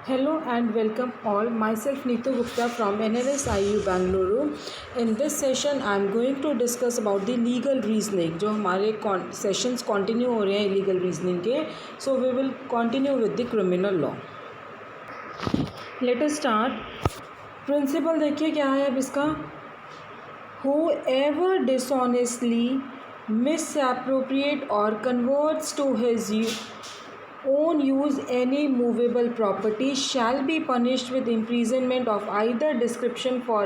Hello and welcome all. Myself Neetu Gupta from NLS IU Bangalore. In this session, I am going to discuss about the legal reasoning. जो हमारे sessions continue हो रहे हैं legal reasoning के, so we will continue with the criminal law. Let us start. Principle देखिए क्या है अब इसका. Whoever dishonestly misappropriate or converts to his own use any movable property shall be punished with imprisonment of either description for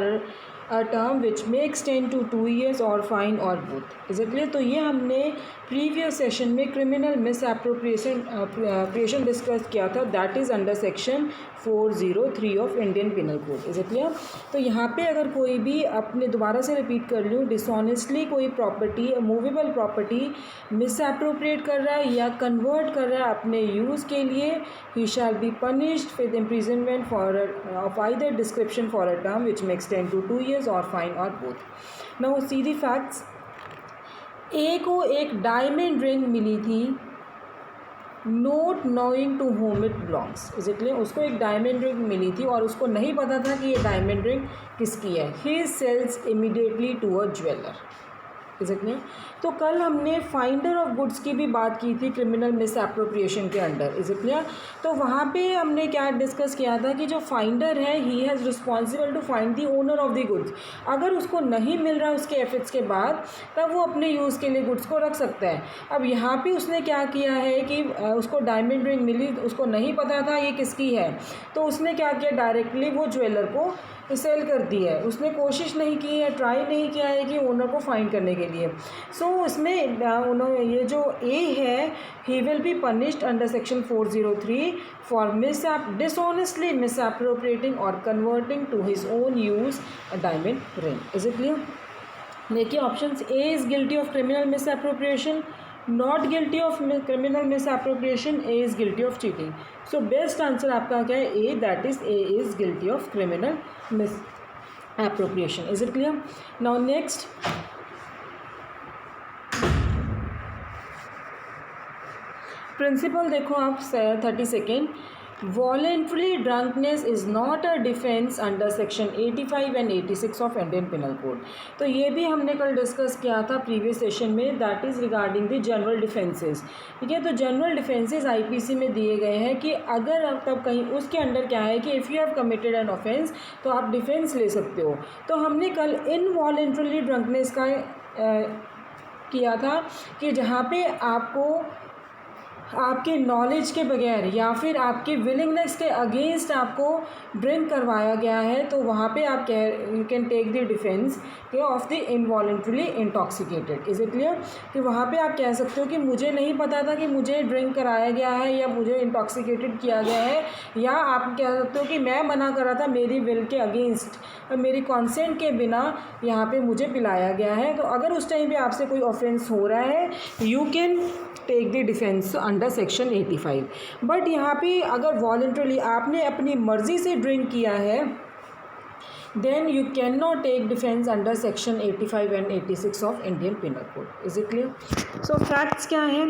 a term which may extend to 2 years or fine or both. Is it clear? तो ये हमने previous session में criminal miss appropriation discuss किया था. That is under section 403 of Indian penal Code. Is it clear? तो यहाँ पे अगर कोई भी अपने दोबारा से रिपीट कर लूँ, डिसऑनेस्टली कोई property movable property miss appropriate कर रहा है या कन्वर्ट कर रहा है अपने यूज़ के लिए, he shall be punished with imprisonment for of either description for a term which may extend to 2 years or fine or both. Now see the facts. A को एक डायमंड रिंग मिली थी, not knowing to whom it belongs. Is it clear? उसको एक diamond ring मिली थी और उसको नहीं पता था कि ये डायमंड रिंग किसकी है. He sells immediately to a jeweller. Is it clear? तो कल हमने फाइंडर ऑफ गुड्स की भी बात की थी क्रिमिनल मिस एप्रोप्रिएशन के अंडर. Is it clear? तो वहाँ पे हमने क्या डिस्कस किया था कि जो फाइंडर है he has responsible to find the owner of the goods. अगर उसको नहीं मिल रहा उसके एफर्ट्स के बाद, तब वो अपने यूज़ के लिए गुड्स को रख सकता है. अब यहाँ पे उसने क्या किया है कि उसको डायमंड रिंग मिली, उसको नहीं पता था ये किसकी है, तो उसने क्या किया, डायरेक्टली वो ज्वेलर को सेल कर दी है. उसने कोशिश नहीं की है, ट्राई नहीं किया है कि ओनर को फाइंड करने के लिए. सो उसमें उन्होंने ये जो ए है, he will be punished under section 403 for dishonestly misappropriating or converting to his own use a diamond ring. Is it clear? देखिए options. A is guilty of criminal misappropriation, not guilty of criminal misappropriation, A is guilty of cheating. So best answer आपका क्या है? A. That is A is guilty of criminal misappropriation. Is it clear? Now next, principle देखो आप 32nd. Voluntary drunkenness is not a defence under section 85 and 86 of Indian penal code. तो ये भी हमने कल डिस्कस किया था previous session में. That is regarding the general defences. ठीक है? तो जनरल डिफेंसेस आईपीसी में दिए गए हैं कि अगर आप तब कहीं उसके अंडर क्या है कि if you have committed N offence तो आप डिफेंस ले सकते हो. तो हमने कल इनवॉलेंट्रीली ड्रंकनेस का किया था कि जहाँ पे आपको आपके नॉलेज के बगैर या फिर आपके विलिंगनेस के अगेंस्ट आपको ड्रिंक करवाया गया है, तो वहाँ पे आप you can take the defence of the involuntarily intoxicated. Is it clear? कि वहाँ पे आप कह सकते हो कि मुझे नहीं पता था कि मुझे ड्रिंक कराया गया है या मुझे इंटॉक्सिकेटेड किया गया है, या आप कह सकते हो कि मैं मना कर रहा था, मेरी विल के अगेंस्ट, मेरी कॉन्सेंट के बिना यहाँ पे मुझे पिलाया गया है. तो अगर उस टाइम पे आपसे कोई ऑफेंस हो रहा है, you can take the defence under section 85. But यहाँ पे अगर वॉलंटरली आपने अपनी मर्ज़ी से ड्रिंक किया है, then you can not take defence under section 85 and 86 of Indian penal Code. Is it clear? So facts क्या हैं?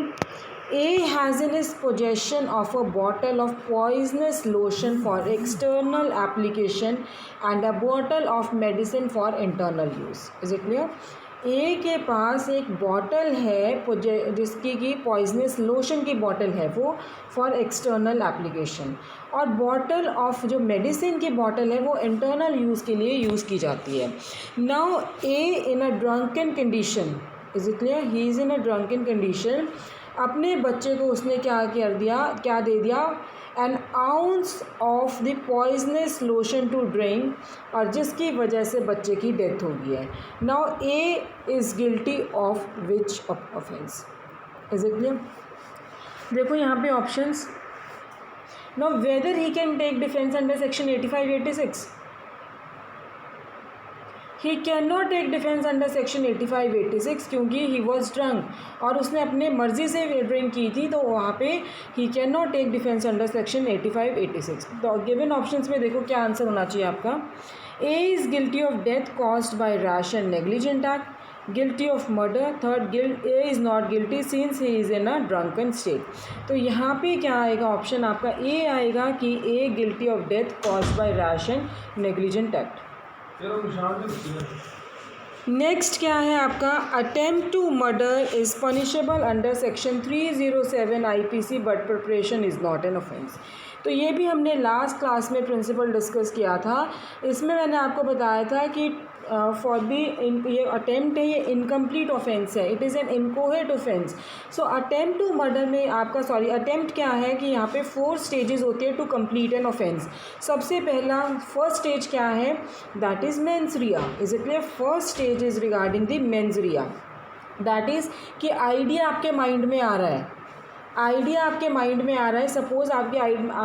A has in his possession of a bottle of poisonous lotion for external application and a bottle of medicine for internal use. Is it clear? ए के पास एक bottle है जिसकी कि poisonous lotion की bottle है वो फॉर एक्सटर्नल एप्लीकेशन, और bottle of जो मेडिसिन की बॉटल है वो इंटरनल यूज़ के लिए यूज़ की जाती है. Now A in a drunken condition. Is it clear? He is in a drunken condition. अपने बच्चे को उसने क्या दे दिया, an ounce of the poisonous lotion to drink, और जिसकी वजह से बच्चे की डेथ हो गई है. Now A is guilty of which offence? Is it clear? देखो यहाँ पे options. Now whether he can take defence under section 85-86. He can not take defence under section 85-86 क्योंकि ही वॉज ड्रंक और उसने अपने मर्जी से ड्रिंक की थी, तो वहाँ पे he can not take defence under section 85-86. तो गिवन ऑप्शंस में देखो क्या आंसर होना चाहिए आपका. ए is guilty of death caused by rash and negligent act. Guilty of murder. Third, A is not guilty since he is in a drunken state. तो यहाँ पे क्या आएगा, ऑप्शन आपका ए आएगा कि A guilty of death caused by rash and negligent act. Next क्या है आपका, attempt to murder is punishable under section 307 IPC but preparation is not an offence. तो ये भी हमने लास्ट क्लास में प्रिंसिपल डिस्कस किया था। इसमें मैंने आपको बताया था कि फॉर दी ये अटेम्प्ट है, ये इनकम्प्लीट ऑफेंस है, it is an inchoate offence. So attempt to murder में आपका अटेम्प्ट क्या है कि यहाँ पे 4 स्टेजेस होती है टू कंप्लीट एन ऑफेंस। सबसे पहला फर्स्ट स्टेज क्या है, that is mains Riya. Is it clear? First stage is regarding the mains Riya, that is कि आइडिया आपके माइंड में आ रहा है, आइडिया आपके माइंड में आ रहा है। सपोज़ आपके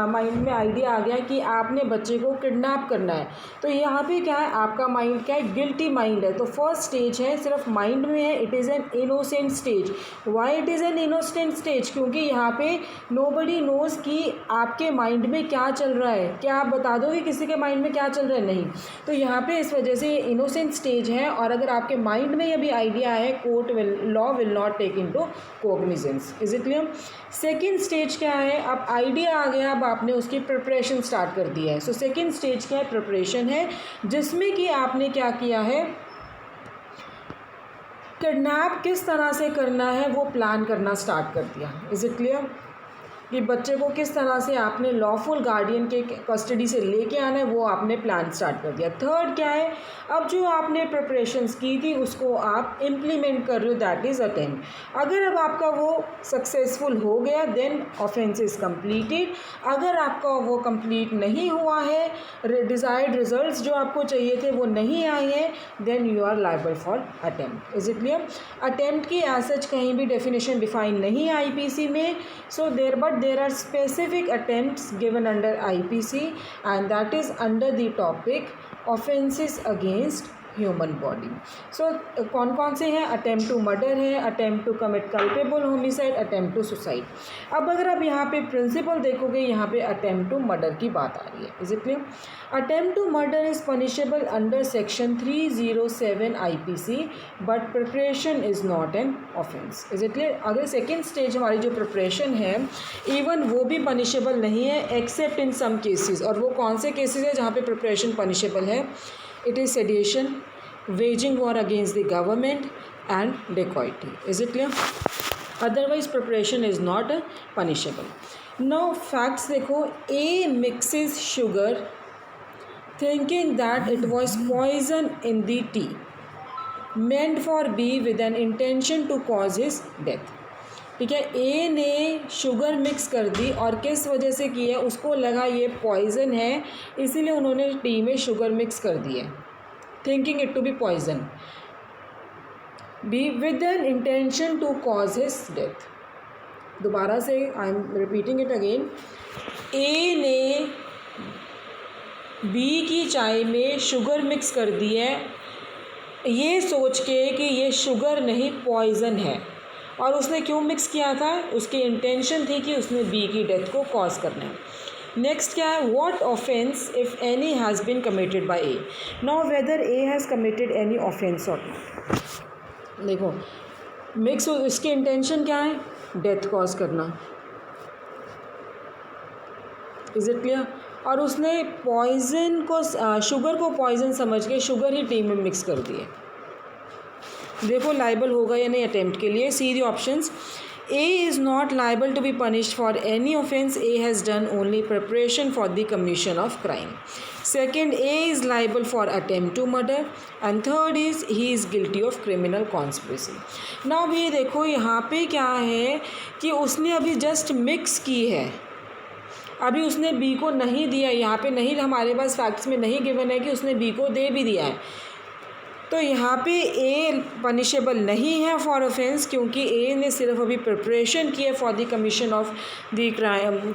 माइंड में आइडिया आ गया कि आपने बच्चे को किडनैप करना है, तो यहाँ पे क्या है, आपका माइंड क्या है, गिल्टी माइंड है। तो फर्स्ट स्टेज है, सिर्फ माइंड में है, it is an innocent stage. Why it is an innocent stage? क्योंकि यहाँ पे नोबडी नोज़ कि आपके माइंड में क्या चल रहा है। क्या आप बता दोगे किसी के माइंड में क्या चल रहा है? नहीं। तो यहाँ पे इस वजह से ये इनोसेंट स्टेज है, और अगर आपके माइंड में अभी आइडिया है, court law will not take into cognizance. Is it clear? Second stage क्या है, अब आइडिया आ गया, अब आपने उसकी प्रिपरेशन स्टार्ट कर दिया है। सो सेकेंड स्टेज क्या है, प्रिपरेशन है, जिसमें कि आपने क्या किया है, किडनैप किस तरह से करना है वो प्लान करना स्टार्ट कर दिया। Is it clear? कि बच्चे को किस तरह से आपने लॉफुल गार्डियन के कस्टडी से लेके आना है, वो आपने प्लान स्टार्ट कर दिया। थर्ड क्या है, अब जो आपने प्रिपरेशंस की थी उसको आप इम्प्लीमेंट कर रहे हो, दैट इज़ अटेम्प्ट। अगर अब आपका वो सक्सेसफुल हो गया, देन ऑफेंस इज़ कंप्लीटेड। अगर आपका वो कंप्लीट नहीं हुआ है, डिज़ायर्ड रिजल्ट्स जो आपको चाहिए थे वो नहीं आए हैं, then you are liable for attempt. Is it clear? Attempt की एज सच कहीं भी डेफिनेशन डिफाइन नहीं है IPC में। So there are specific attempts given under IPC, and that is under the topic offenses against human body. So कौन कौन से हैं, अटेम्प्ट टू मर्डर है, attempt to commit culpable homicide, attempt to suicide. अब अगर आप यहाँ पे प्रिंसिपल देखोगे, यहाँ पे अटेम्प्ट टू मर्डर की बात आ रही है। Is it clear? Attempt to murder is punishable under section 307 IPC but preparation is not an offence. Is it clear? अगर सेकेंड स्टेज हमारी जो प्रिपरेशन है, इवन वो भी पनिशेबल नहीं है एक्सेप्ट इन सम केसेस। और वो कौन से केसेस है जहाँ पे प्रिपरेशन पनिशेबल है? It is sedition, waging war against the government and dacoity. Is it clear? Otherwise preparation is not punishable. Now facts देखो, A mixes sugar thinking that it was poison in the tea meant for B with an intention to cause his death. ठीक है, ए ने sugar mix कर दी और किस वजह से की है, उसको लगा ये पॉइज़न है, इसीलिए उन्होंने टी में शुगर मिक्स कर दी है, thinking it to be poison. B with an intention to cause his death. दोबारा से I am repeating it again, A ने बी की चाय में शुगर मिक्स कर दी है, ये सोच के कि ये शुगर नहीं पॉइज़न है। और उसने क्यों मिक्स किया था? उसकी इंटेंशन थी कि उसने बी की डेथ को कॉज करना है। नेक्स्ट क्या है, what offence if any has been committed by A. Now whether A has committed any offence और नॉट। देखो मिक्स, इसकी इंटेंशन क्या है? डेथ कॉज करना। Is it clear? और उसने पॉइजन को, शुगर को पॉइजन समझ के शुगर ही टी में मिक्स कर दिए। देखो लाइबल होगा या नहीं अटेम्प्ट के लिए। See the options. A is not liable to be punished for any offence A has done only preparation for the commission of crime. Second, A is liable for attempt to murder. And third is he is guilty of criminal conspiracy. Now ये देखो यहाँ पे क्या है कि उसने अभी just mix की है, अभी उसने बी को नहीं दिया। यहाँ पे नहीं, हमारे पास फैक्ट्स में नहीं गिवन है कि उसने बी को दे भी दिया है। तो यहाँ पे ए पनिशेबल नहीं है फॉर ऑफेंस, क्योंकि ए ने सिर्फ अभी प्रिपरेशन की है for the commission of the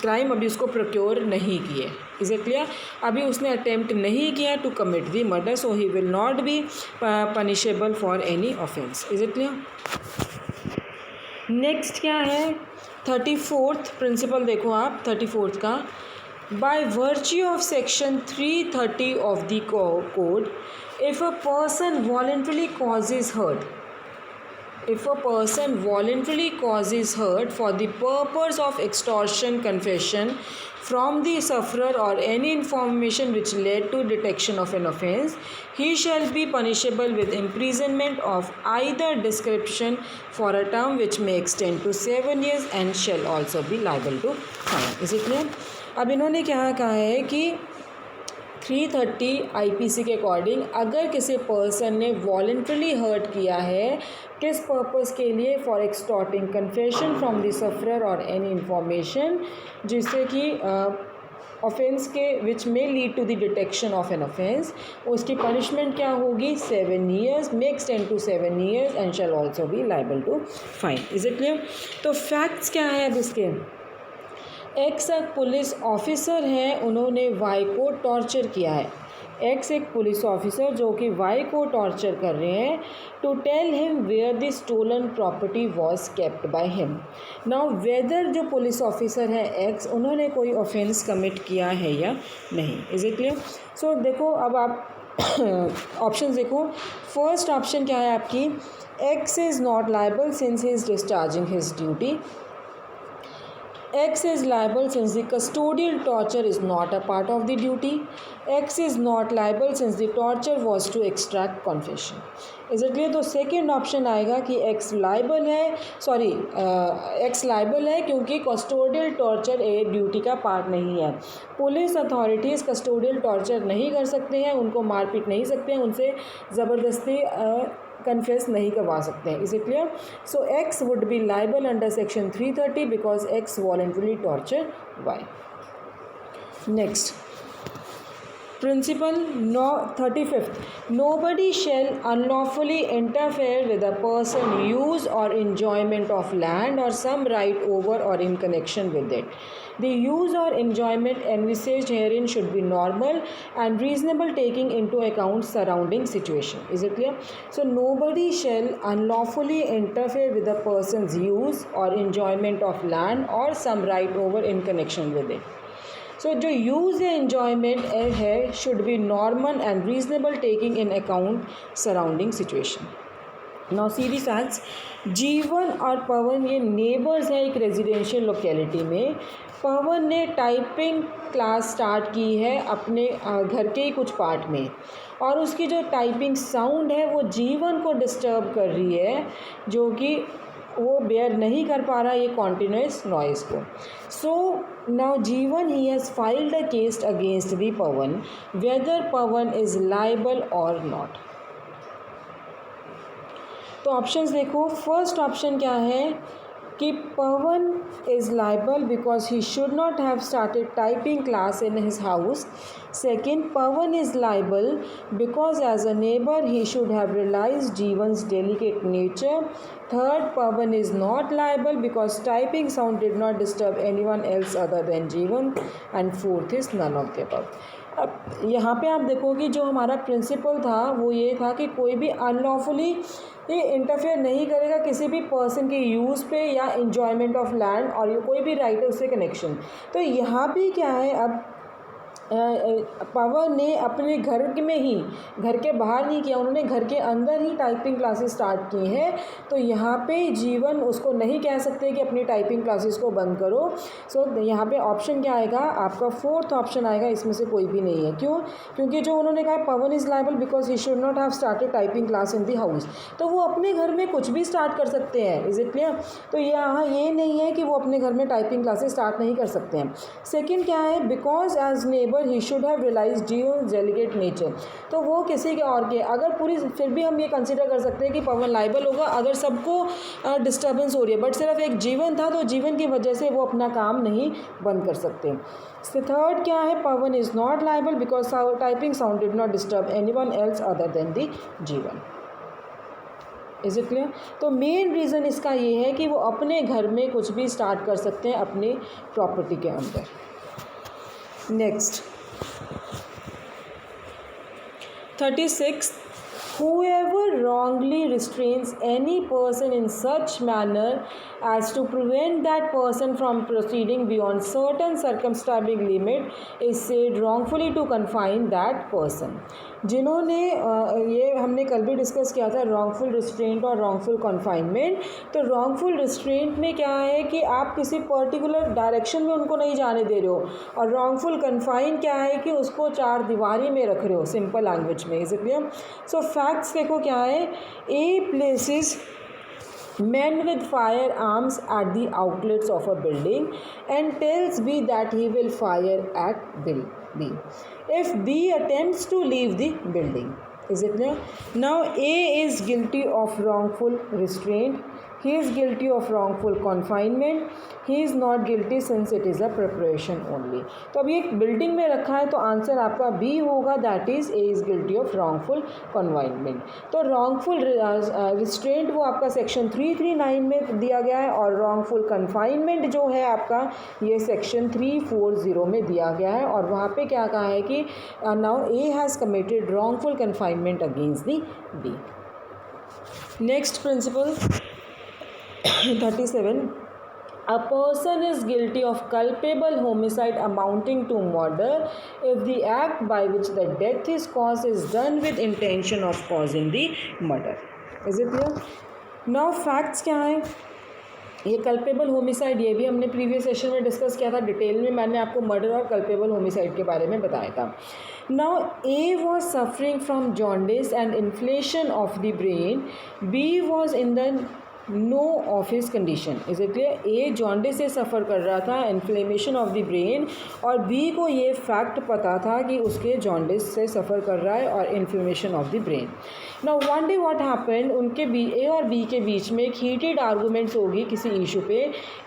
crime, अभी उसको प्रोक्योर नहीं किए। Is it clear? अभी उसने अटेम्प्ट नहीं किया to commit the murder, so he will not be punishable for any offence. Is it clear? Next क्या है, 34th प्रिंसिपल देखो आप, 34th का, by virtue of section 330 of the code, if a person voluntarily causes hurt, if a person voluntarily causes hurt for the purpose of extortion confession from the sufferer or any information which led to detection of an offence, he shall be punishable with imprisonment of either description for a term which may extend to 7 years and shall also be liable to fine. Is it clear? अब इन्होंने क्या कहा है कि 330 IPC के according अगर किसी person ने वॉलंटरली हर्ट किया है किस पर्पस के लिए, for extorting confession from the sufferer or any information जिससे कि ऑफेंस के which may lead to the detection of an offence, उसकी पनिशमेंट क्या होगी 7 years, may extend to 7 years and shall also be liable to fine. Is it clear? तो facts क्या है अब इसके. एक्स एक पुलिस ऑफिसर है, उन्होंने वाई को टॉर्चर किया है. एक्स एक पुलिस ऑफिसर जो कि वाई को टॉर्चर कर रहे हैं to tell him where the stolen property was kept by him. Now whether जो पुलिस ऑफिसर है एक्स, उन्होंने कोई ऑफेंस कमिट किया है या नहीं. Is it clear? सो देखो अब आप ऑप्शन देखो. फर्स्ट ऑप्शन क्या है आपकी, x is not liable since he is discharging his duty. X is liable since the custodial torture is not a part of the duty. X is not liable since the torture was to extract confession. Is it clear? तो second option आएगा कि X liable है, sorry X liable है क्योंकि custodial torture a duty का part नहीं है. Police authorities custodial torture नहीं कर सकते हैं, उनको मार पीट नहीं सकते हैं, उनसे ज़बरदस्ती कन्फेस नहीं करवा सकते हैं. Is it clear? So X would be liable under section 330 because X voluntarily torture Y. Next principle 35th, nobody shall unlawfully interfere with a person use or enjoyment of land or some right over or in connection with it. The use or enjoyment envisaged herein should be normal and reasonable taking into account surrounding situation. Is it clear? So nobody shall unlawfully interfere with a person's use or enjoyment of land or some right over in connection with it. सो जो use या enjoyment है should be normal and reasonable taking in account surrounding situation. Now see the facts. जीवन और पवन ये neighbours हैं एक residential locality में. पवन ने टाइपिंग क्लास स्टार्ट की है अपने घर के ही कुछ पार्ट में और उसकी जो टाइपिंग साउंड है वो जीवन को डिस्टर्ब कर रही है जो कि वो बेयर नहीं कर पा रहा ये कॉन्टिन्यूस नॉइज़ को. So now Jeevan he has filed a case against the Pawan whether Pawan is liable or not. तो ऑप्शंस देखो. फर्स्ट ऑप्शन क्या है कि Pawan is liable because he should not have started typing class in his house. Second, Pawan is liable because as a neighbor he should have realized Jeevan's delicate nature. Third, Pawan is not liable because typing sound did not disturb anyone else other than Jeevan. And fourth is none of the above. अब यहाँ पे आप देखो कि जो हमारा principal था वो ये था कि कोई भी अनलॉफुली ये इंटरफेयर नहीं करेगा किसी भी पर्सन के यूज़ पे या इंजॉयमेंट ऑफ लैंड और ये कोई भी राइट है उससे कनेक्शन. तो यहाँ पे क्या है अब पवन ने अपने घर में ही, घर के बाहर नहीं किया, उन्होंने घर के अंदर ही टाइपिंग क्लासेस स्टार्ट की हैं. तो यहाँ पे जीवन उसको नहीं कह सकते कि अपनी टाइपिंग क्लासेस को बंद करो. सो यहाँ पे ऑप्शन क्या आएगा आपका, फोर्थ ऑप्शन आएगा. इसमें से कोई भी नहीं है. क्यों? क्योंकि जो उन्होंने कहा Pawan is liable because he should not have started typing class in the house, तो वो अपने घर में कुछ भी स्टार्ट कर सकते हैं. Is it clear? तो यहाँ ये नहीं है कि वो अपने घर में टाइपिंग क्लासेस स्टार्ट नहीं कर सकते हैं. सेकेंड क्या है, because as neighbour he should have realised Jeevan's delicate nature. तो वो किसी के और के अगर पूरी, फिर भी हम ये कंसिडर कर सकते हैं कि पवन लाइबल होगा अगर सबको डिस्टर्बेंस हो रही है, बट सिर्फ एक जीवन था तो जीवन की वजह से वो अपना काम नहीं बंद कर सकते. थर्ड क्या है, Pawan is not liable because typing sound did not disturb anyone else other than the Jeevan. Is it clear? तो मेन रीज़न इसका ये है कि वो अपने घर में कुछ भी स्टार्ट कर सकते हैं अपनी प्रॉपर्टी के अंदर. Next 36, whoever wrongly restrains any person in such manner as to prevent that person from proceeding beyond certain circumscribing limit is said wrongfully to confine that person. जिन्होंने ये हमने कल भी डिस्कस किया था रॉन्गफुल रिस्ट्रेंट और रॉन्गफुल कन्फाइनमेंट। तो wrongful restraint में क्या है कि आप किसी पर्टिकुलर डायरेक्शन में उनको नहीं जाने दे रहे हो, और रॉन्गफुल कन्फाइन क्या है कि उसको चार दीवारी में रख रहे हो, सिंपल लैंग्वेज में। Is it clear? So facts देखो क्या है। ए places men with firearms at the outlets of a building and tells B that he will fire at B if B attempts to leave the building. Is it clear? Now A is guilty of wrongful restraint, he is guilty of wrongful confinement, he is not guilty since it is a preparation only. तो अब ये building में रखा है तो answer आपका B होगा, that is a is guilty of wrongful confinement. तो रॉन्गफुल रिस्ट्रेंट वो आपका सेक्शन 339 में दिया गया है, और रॉन्गफुल कन्फाइनमेंट जो है आपका ये सेक्शन 340 में दिया गया है, और वहाँ पे क्या कहा है कि now A has committed wrongful confinement against the B. Next principle 37, a person is guilty of culpable homicide amounting to murder if the act by which the death is caused is done with intention of causing the murder. Is it clear? Now facts क्या है? ये culpable homicide ये भी हमने previous session में discuss किया था detail में, मैंने आपको मर्डर और कल्पेबल होमिसाइड के बारे में बताया था। Now A was suffering from jaundice and inflation of the brain, B was in the know of his condition. Is it clear? A jaundice से सफ़र कर रहा था, इन्फ्लेमेशन ऑफ द ब्रेन, और बी को ये फैक्ट पता था कि उसके जॉन्डिस से सफ़र कर रहा है और inflammation of the brain. Now one day what happened, उनके ए और बी के बीच में एक हीटेड आर्गूमेंट्स होगी किसी इशू पे।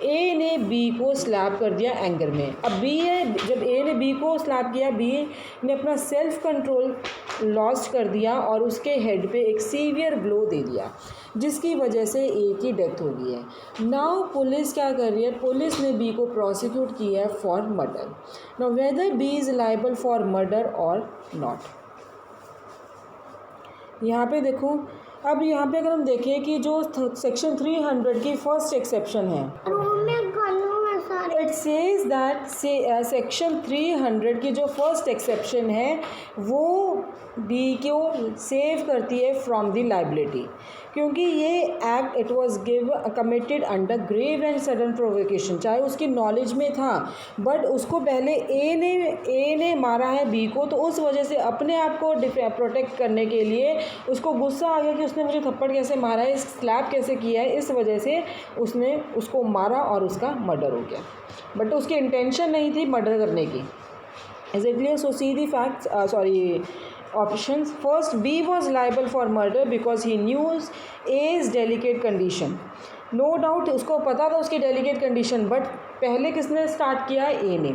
ए ने बी को स्लैप कर दिया एंगर में। अब बी है, जब ए ने बी को स्लैप किया, बी ने अपना सेल्फ कंट्रोल लॉस्ट कर दिया और उसके हेड पे एक सीवियर ब्लो दे दिया, जिसकी वजह से ए की डेथ हो गई है। नाउ पुलिस क्या कर रही है? पुलिस ने बी को प्रोसिक्यूट किया है for murder. Now whether B is liable for murder और नॉट। यहाँ पे देखो, अब यहाँ पे अगर हम देखें कि जो सेक्शन 300 की फर्स्ट एक्सेप्शन है, इट सेज दैट सेक्शन 300 की जो फर्स्ट एक्सेप्शन है वो बी को सेव करती है फ्रॉम द लाइबिलिटी, क्योंकि ये act it was committed under grave and sudden provocation. चाहे उसकी नॉलेज में था, बट उसको पहले ए ने मारा है बी को, तो उस वजह से अपने आप को प्रोटेक्ट करने के लिए उसको गुस्सा आ गया कि उसने मुझे थप्पड़ कैसे मारा है, स्लैप कैसे किया है, इस वजह से उसने उसको मारा और उसका मर्डर हो गया, बट उसकी इंटेंशन नहीं थी मर्डर करने की। Is it clear? So see the facts, options. First, B was liable for murder because he knew A's delicate condition. No doubt उसको पता था उसकी delicate condition, but पहले किसने स्टार्ट किया? A ने।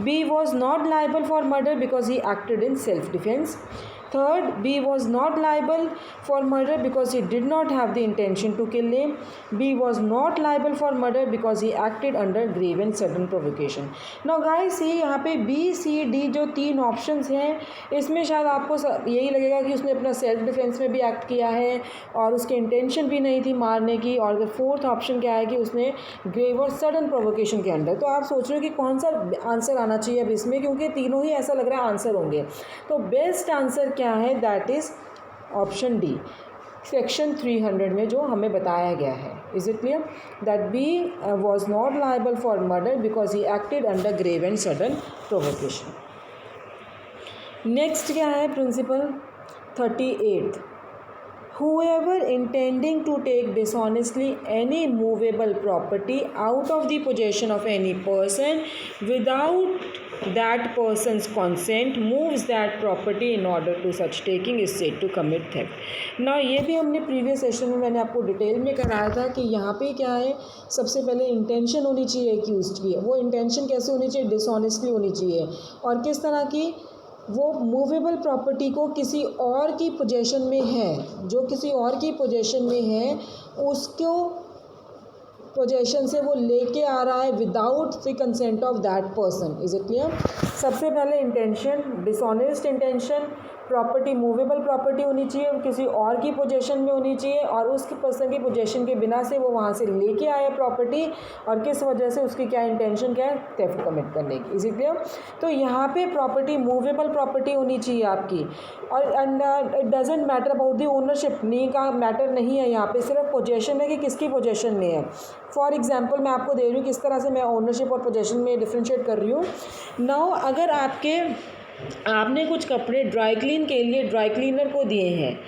B was not liable for murder because he acted in self defense. Third, B was not liable for murder because he did not have the intention to kill him. B was not liable for murder because he acted under grave and sudden provocation. Now guys, see यहाँ पे B, C, D जो तीन options हैं, इसमें शायद आपको यही लगेगा कि उसने अपना सेल्फ डिफेंस में भी एक्ट किया है और उसकी इंटेंशन भी नहीं थी मारने की, और फोर्थ ऑप्शन क्या है कि उसने ग्रेव और सडन प्रोवोकेशन के अंडर। तो आप सोच रहे हो कि कौन सा आंसर आना चाहिए अब इसमें, क्योंकि तीनों ही ऐसा लग रहा है आंसर होंगे। तो बेस्ट आंसर क्या है? That is option D, section 300 में जो हमें बताया गया है। Is it clear? That B was not liable for murder because he acted under grave and sudden provocation. Next क्या है? Principle 38, whoever intending to take dishonestly any movable property out of the possession of any person without that person's consent moves that property in order to such taking is said to commit theft. Now ये भी हमने previous session में मैंने आपको detail में कराया था कि यहाँ पे क्या है, सबसे पहले इंटेंशन होनी चाहिए एक्यूज्ड की। वो इंटेंशन कैसे होनी चाहिए? डिसऑनेस्टली होनी चाहिए। और किस तरह की? वो मूवेबल प्रॉपर्टी को किसी और की पोजेशन में है, जो किसी और की पोजेशन में है उसको पोजेशन से वो लेके आ रहा है without the consent of that person. Is it clear? सबसे पहले intention, dishonest intention, property movable property होनी चाहिए, किसी और की पोजेशन में होनी चाहिए, और उस पर्सन की पोजेशन के बिना से वो वहाँ से लेके आया प्रॉपर्टी, और किस वजह से उसकी क्या इंटेंशन क्या है, थेफ्ट कमिट करने की। इसी क्लियर? तो यहाँ पे प्रॉपर्टी मूवेबल प्रॉपर्टी होनी चाहिए आपकी, और it doesn't matter about the ownership, नी का मैटर नहीं है यहाँ पे, सिर्फ पोजेशन है कि किसकी पोजेशन में है। फॉर एग्जाम्पल मैं आपको दे रही हूँ किस तरह से मैं ओनरशिप और पोजेशन में डिफ्रेंशिएट कर रही हूँ। नाउ अगर आपने कुछ कपड़े ड्राई क्लीन के लिए ड्राई क्लीनर को दिए हैं,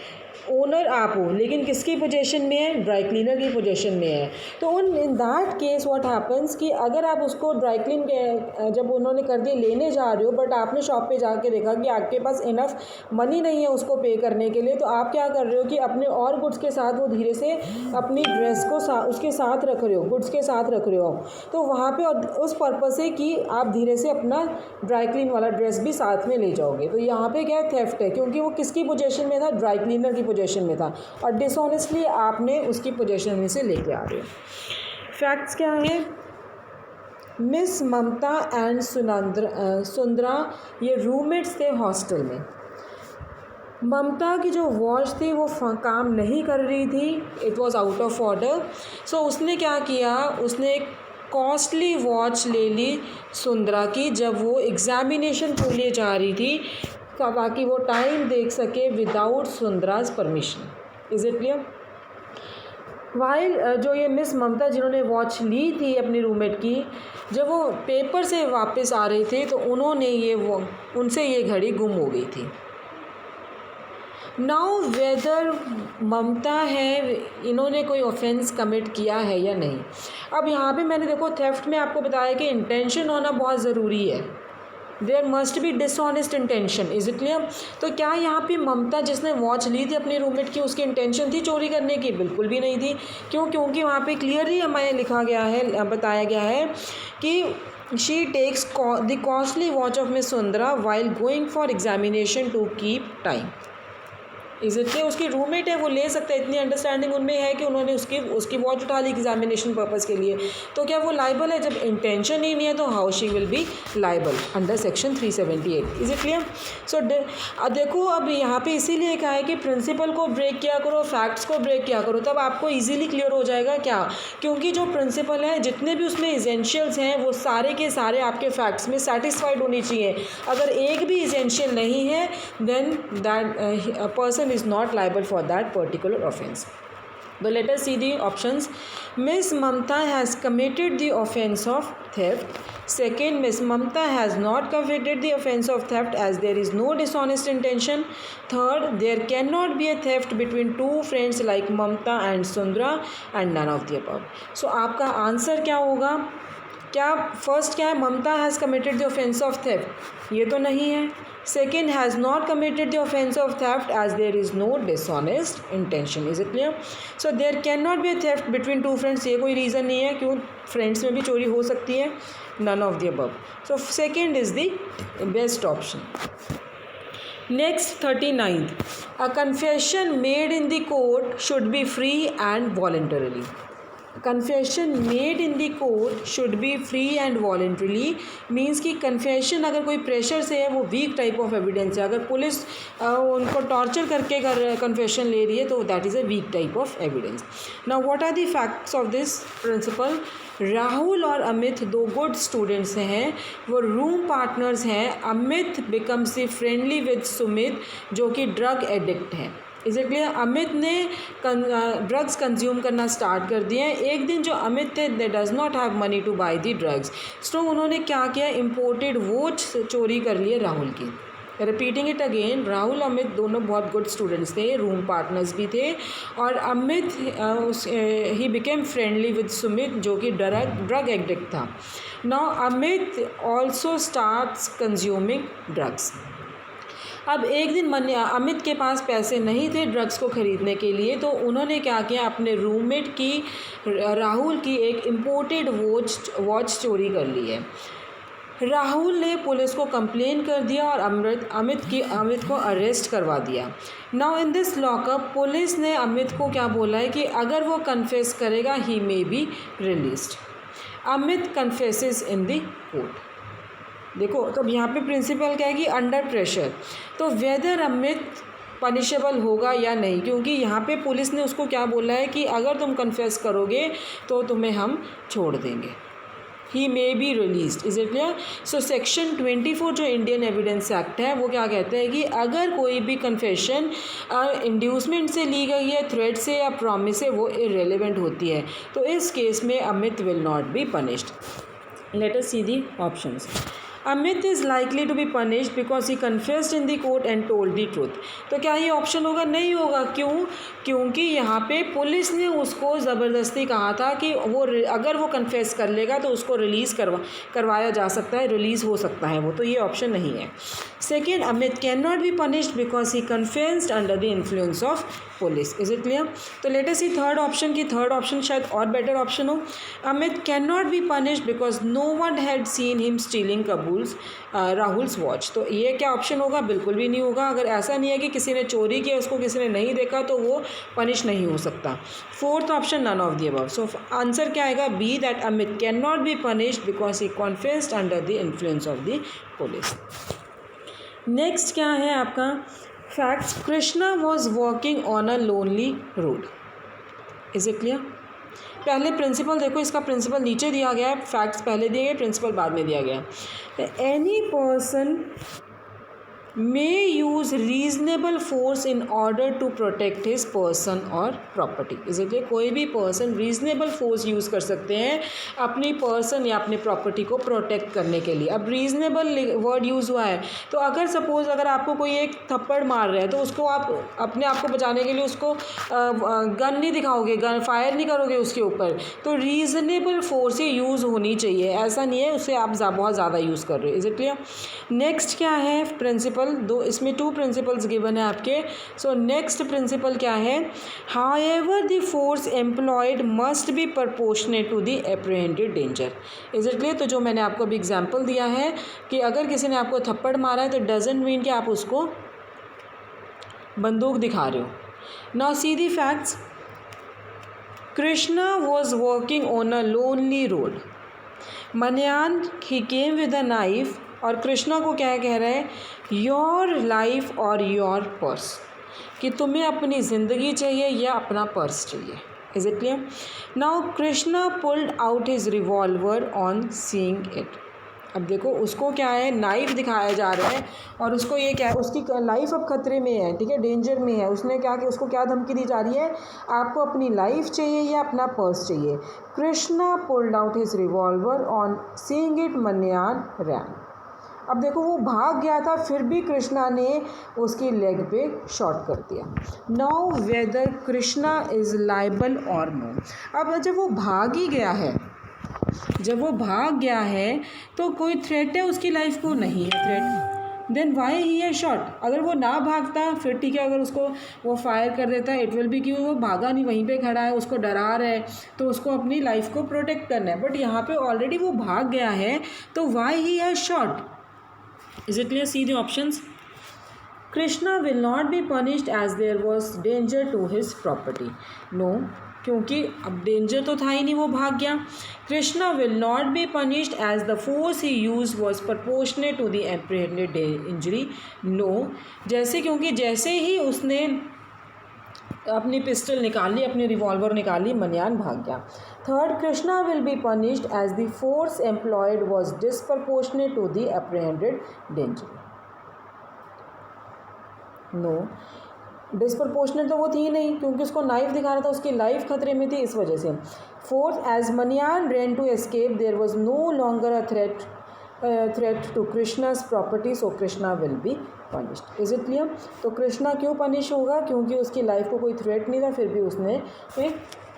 ओनर आप हो, लेकिन किसकी पोजीशन में है, ड्राई क्लीनर की पोजीशन में है, तो in that case what happens कि अगर आप उसको ड्राई क्लीन के जब उन्होंने कर दिए लेने जा रहे हो, बट आपने शॉप पे जाके देखा कि आपके पास इनफ मनी नहीं है उसको पे करने के लिए, तो आप क्या कर रहे हो कि अपने और गुड्स के साथ वो धीरे से अपनी ड्रेस को उसके साथ रख रहे हो, गुड्स के साथ रख रहे हो, तो वहाँ पे उस पर्पज़ से कि आप धीरे से अपना ड्राई क्लीन वाला ड्रेस भी साथ में ले जाओगे। तो यहाँ पे क्या है, थेफ्ट है, क्योंकि वो किसकी पोजीशन में था, ड्राई क्लीनर की पोजीशन में था, और डिसऑनेस्टली आपने उसकी पोजीशन में से लेके आ रहे हो। फैक्ट्स क्या है, मिस ममता एंड सुंदरा ये रूममेट्स थे हॉस्टल में। ममता की जो वॉच थी वो काम नहीं कर रही थी, it was out of order. So उसने क्या किया, उसने एक कॉस्टली वॉच ले ली सुंदरा की जब वो एग्जामिनेशन के लिए जा रही थी, ताकि वो टाइम देख सके without Sundarraj permission. Is it clear? While जो ये मिस ममता जिन्होंने वॉच ली थी अपनी रूममेट की, जब वो पेपर से वापस आ रहे थे तो उन्होंने उनसे ये घड़ी गुम हो गई थी। नाउ वेदर ममता है इन्होंने कोई ऑफेंस कमिट किया है या नहीं। अब यहाँ पे मैंने देखो थेफ्ट में आपको बताया कि इंटेंशन होना बहुत ज़रूरी है, there must be dishonest intention. Is it clear? तो क्या यहाँ पे ममता जिसने वॉच ली थी अपनी रूममेट की, उसकी इंटेंशन थी चोरी करने की? बिल्कुल भी नहीं थी। क्यों? क्योंकि वहाँ पे क्लियरली हमें लिखा गया है, बताया गया है कि she takes the costly watch of Miss Sundara while going for examination to keep time. Is it clear? उसकी रूममेट है, वो ले सकता है, इतनी अंडरस्टैंडिंग उनमें है कि उन्होंने उसकी वॉच उठा ली एग्जामिनेशन पर्पज़ के लिए। तो क्या वो लाइबल है? जब इंटेंशन ही नहीं है तो how she will be liable under section 378। Is it clear? So देखो अब यहाँ पे इसीलिए कहा है कि प्रिंसिपल को ब्रेक किया करो, फैक्ट्स को ब्रेक किया करो, तब आपको ईजिली क्लियर हो जाएगा। क्या? क्योंकि जो प्रिंसिपल है, जितने भी उसमें इसेंशियल्स हैं वो सारे के सारे आपके फैक्ट्स में सेटिस्फाइड होनी चाहिए। अगर एक भी इसेंशियल नहीं है then that person is not liable for that particular offense. So let us see the options. Miss Mamta has committed the offense of theft. Second, Miss Mamta has not committed the offense of theft as there is no dishonest intention. Third, there cannot be a theft between two friends like Mamta and Sundra and none of the above. So आपका answer क्या होगा? क्या first क्या है, Mamta has committed the offence of theft, ये तो नहीं है। Second, has not committed the offence of theft as there is no dishonest intention. Is it clear? So there can not be a theft between two friends, ये कोई reason नहीं है, क्यों friends में भी चोरी हो सकती है। None of the above. So second is the best option. Next 39th, a confession made in the court should be free and voluntarily. Confession made in the court should be free and voluntarily means कि confession अगर कोई pressure से है वो week type of evidence है। अगर police उनको torture करके कन्फेशन ले रही है तो that is a weak type of evidence. Now what are the facts of this principle? Rahul और अमित दो गुड स्टूडेंट्स हैं, वो रूम पार्टनर्स हैं। Amit becomes friendly with Sumit जो कि ड्रग एडिक्ट है। Is it clear? अमित ने ड्रग्स कंज्यूम करना स्टार्ट कर दिए हैं। एक दिन जो अमित थे they does not have money to buy the drugs, so उन्होंने क्या किया, इम्पोर्टेड वॉच चोरी कर लिए राहुल की। Repeating it again, Rahul Amit दोनों बहुत गुड स्टूडेंट्स थे, रूम पार्टनर्स भी थे, और Amit he became friendly with Sumit जो कि ड्रग एडिक्ट था। Now Amit also starts consuming drugs. अब एक दिन अमित के पास पैसे नहीं थे ड्रग्स को ख़रीदने के लिए, तो उन्होंने क्या किया, अपने रूममेट की राहुल की एक इम्पोर्टेड वॉच चोरी कर ली है। राहुल ने पुलिस को कंप्लेन कर दिया और अमित को अरेस्ट करवा दिया। Now in this lockup police ने अमित को क्या बोला है कि अगर वो कन्फेस करेगा he may be released. Amit confesses in the court. देखो तो अब यहाँ पे प्रिंसिपल क्या है कि अंडर प्रेशर, तो वेदर अमित पनिशेबल होगा या नहीं, क्योंकि यहाँ पे पुलिस ने उसको क्या बोला है कि अगर तुम कन्फेस करोगे तो तुम्हें हम छोड़ देंगे, he may be release. Is it clear? So section 24 जो इंडियन एविडेंस एक्ट है वो क्या कहते हैं कि अगर कोई भी कन्फेशन इंड्यूसमेंट से ली गई है, थ्रेट से या प्रॉमिस से, वो इरेलीवेंट होती है, तो इस केस में Amit will not be punished. Let us see the options. Amit is likely to be punished because he confessed in the court and told the truth. तो क्या ये ऑप्शन होगा? नहीं होगा। क्यों? क्योंकि यहाँ पे पुलिस ने उसको ज़बरदस्ती कहा था कि वो अगर वो कन्फेस कर लेगा तो उसको रिलीज़ करवाया जा सकता है, रिलीज़ हो सकता है वो, तो ये ऑप्शन नहीं है। Second, Amit can not be punished because he confessed under the influence of police. Is it clear? तो let us see third option की, थर्ड ऑप्शन शायद और बेटर ऑप्शन हो। Amit can not be punished because no one had seen him stealing Rahul's watch. तो ये क्या option होगा? बिल्कुल भी नहीं होगा। अगर ऐसा नहीं है कि किसी ने चोरी किया, उसको किसी ने नहीं देखा, तो वो पनिश नहीं हो सकता। Fourth option, none of the above. So answer क्या आएगा? B, that Amit can not be punished because he confessed under the influence of the police. Next क्या है आपका facts? Krishna was walking on a lonely road. Is it clear? पहले principle देखो, इसका principal नीचे दिया गया है, फैक्ट्स पहले दिए गए, प्रिंसिपल बाद में दिया गया है। Any person may use reasonable force in order to protect his person और प्रॉपर्टी। इसलिए कोई भी पर्सन रीजनेबल फोर्स यूज़ कर सकते हैं अपनी पर्सन या अपने प्रॉपर्टी को प्रोटेक्ट करने के लिए। अब रीजनेबल वर्ड यूज़ हुआ है, तो अगर सपोज़ अगर आपको कोई एक थप्पड़ मार रहा है तो उसको आप अपने आप को बचाने के लिए उसको गन नहीं दिखाओगे, गन फायर नहीं करोगे उसके ऊपर, तो रीजनेबल फोर्स ही यूज़ होनी चाहिए। ऐसा नहीं है उससे आप बहुत ज़्यादा यूज़ कर रहे हो। Is it clear? नेक्स्ट क्या है प्रिंसिपल? दो, इसमें 2 प्रिंसिपल्स गिवन है आपके। सो नेक्स्ट प्रिंसिपल क्या है? However the force employed must be proportionate to the apprehended danger. Is it clear? तो जो मैंने आपको अभी एग्जांपल दिया है कि अगर किसी ने आपको थप्पड़ मारा है तो डजंट मीन कि आप उसको बंदूक दिखा रहे हो। Now see the facts. Krishna was walking on a lonely road. Manyan he came with a knife, और कृष्णा को क्या कह रहा है? योर लाइफ और योर पर्स, कि तुम्हें अपनी ज़िंदगी चाहिए या अपना पर्स चाहिए। Is it clear? Now Krishna pulled out his revolver on seeing it. अब देखो उसको क्या है, नाइफ दिखाया जा रहा है और उसको ये क्या है, उसकी लाइफ अब खतरे में है, ठीक है, डेंजर में है। उसने क्या कि उसको क्या धमकी दी जा रही है? आपको अपनी लाइफ चाहिए या अपना पर्स चाहिए। Krishna pulled out his revolver on seeing it Manyan ran. अब देखो वो भाग गया था, फिर भी कृष्णा ने उसकी लेग पे शॉट कर दिया। Now whether Krishna is liable और नो। अब जब वो भाग ही गया है, जब वो भाग गया है तो कोई थ्रेट है उसकी लाइफ को? नहीं है थ्रेट। देन वाई ही है शॉट? अगर वो ना भागता फिर ठीक है, अगर उसको वो फायर कर देता इट विल बी, क्यों वो भागा नहीं, वहीं पे खड़ा है, उसको डरा रहा है, तो उसको अपनी लाइफ को प्रोटेक्ट करना है। बट यहाँ पे ऑलरेडी वो भाग गया है, तो वाई ही है shot? Is it clear? See the options. Krishna will not be punished as there was danger to his property. No, क्योंकि अब डेंजर तो था ही नहीं, वो भाग गया। Krishna will not be punished as the force he use was proportionate to the apprehended injury. No, जैसे क्योंकि जैसे ही उसने अपनी पिस्टल निकाली, अपनी रिवॉल्वर निकाली, मन्यान भाग गया। Third, Krishna will be punished as the force employed was disproportionate to the apprehended danger. No, disproportionate तो वो थी नहीं, क्योंकि उसको नाइफ दिखा रहा था, उसकी लाइफ खतरे में थी, इस वजह से। Fourth, as Manyan ran to escape there was no longer a threat to Krishna's property, so Krishna will be punished. Is it clear? तो कृष्णा क्यों पनिश होगा? क्योंकि उसकी लाइफ को कोई थ्रेट नहीं था, फिर भी उसने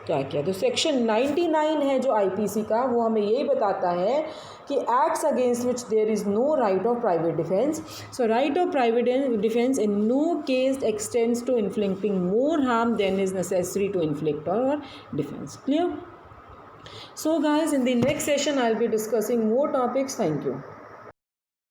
क्या किया। तो सेक्शन 99 है जो आईपीसी का, वो हमें यही बताता है कि acts against which there is no right of private defence. So right of private defence in no case extends to inflicting more harm than is necessary to inflict और defence. Clear? So guys, in the next session I'll be discussing more topics. Thank you.